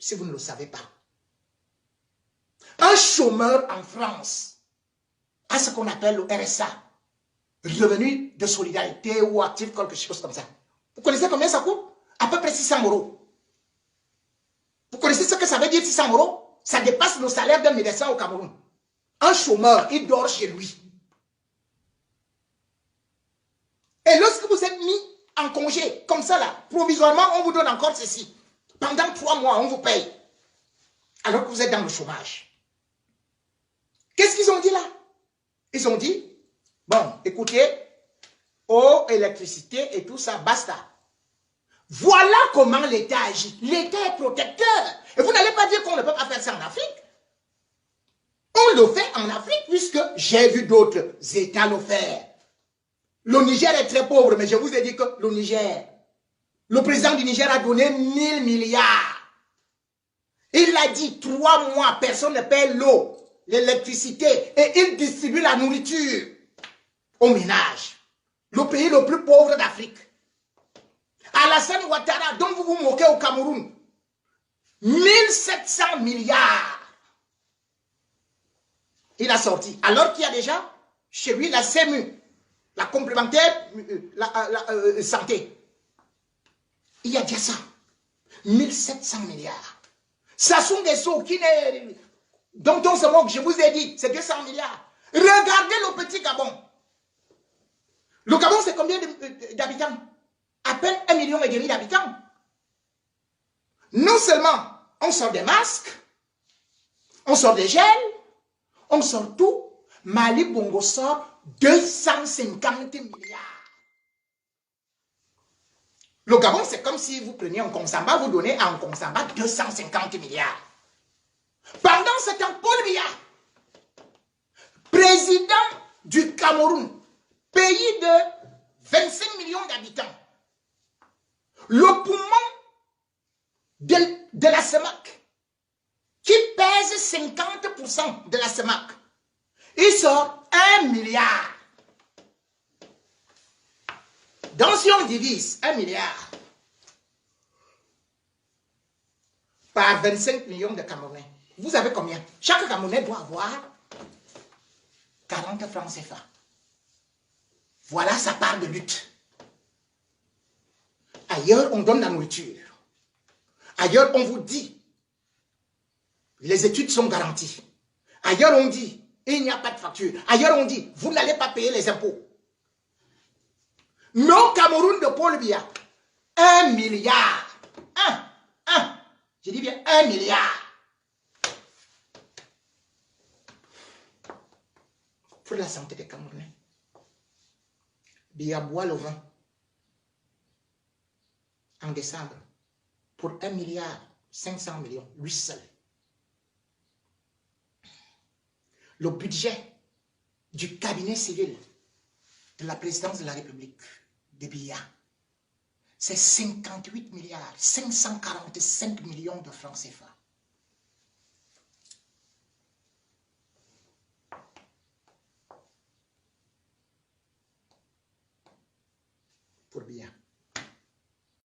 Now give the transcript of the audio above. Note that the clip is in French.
si vous ne le savez pas. Un chômeur en France a ce qu'on appelle le RSA, revenu de solidarité ou actif, quelque chose comme ça. Vous connaissez combien ça coûte? À peu près 600 €. Vous connaissez ce que ça veut dire 600 €? Ça dépasse le salaire d'un médecin au Cameroun. Un chômeur, il dort chez lui. Et lorsque vous êtes mis en congé, comme ça là, provisoirement, on vous donne encore ceci. Pendant 3 mois, on vous paye. Alors que vous êtes dans le chômage. Qu'est-ce qu'ils ont dit là? Ils ont dit, bon, écoutez, eau, électricité et tout ça, basta. Voilà comment l'État agit. L'État est protecteur. Et vous n'allez pas dire qu'on ne peut pas faire ça en Afrique. On le fait en Afrique puisque j'ai vu d'autres États le faire. Le Niger est très pauvre, mais je vous ai dit que le Niger, le président du Niger a donné 1000 milliards. Il a dit 3 mois, personne ne paie l'eau, l'électricité, et il distribue la nourriture aux ménages. Le pays le plus pauvre d'Afrique. Alassane Ouattara, dont vous vous moquez au Cameroun, 1700 milliards. Il a sorti. Alors qu'il y a déjà chez lui la CMU, la complémentaire santé. Il y a déjà ça. 1700 milliards. Sassou Nguesso, dont on se moque, je vous ai dit, c'est 200 milliards. Regardez le petit Gabon. Le Gabon, c'est combien d'habitants? À peine 1,5 million d'habitants. Non seulement on sort des masques, on sort des gels, on sort tout. Mali Bongo sort 250 milliards. Le Gabon, c'est comme si vous preniez un Consamba, vous donnez à un Consamba 250 milliards. Pendant ce temps, Paul Biya, président du Cameroun, pays de 25 millions d'habitants, le poumon de la CEMAC, qui pèse 50% de la CEMAC, il sort 1 milliard. Donc si on divise 1 milliard par 25 millions de Camerounais, vous avez combien? Chaque Camerounais doit avoir 40 francs CFA. Voilà sa part de lutte. Ailleurs, on donne la nourriture. Ailleurs, on vous dit, les études sont garanties. Ailleurs, on dit, il n'y a pas de facture. Ailleurs, on dit, vous n'allez pas payer les impôts. Non, Cameroun de Paul Biya, 1 milliard. Je dis bien 1 milliard. Pour la santé des Camerounais. Biya boit le vin en décembre pour 1 milliard 500 millions, lui seul. Le budget du cabinet civil de la présidence de la République de Biya, c'est 58 milliards 545 millions de francs CFA.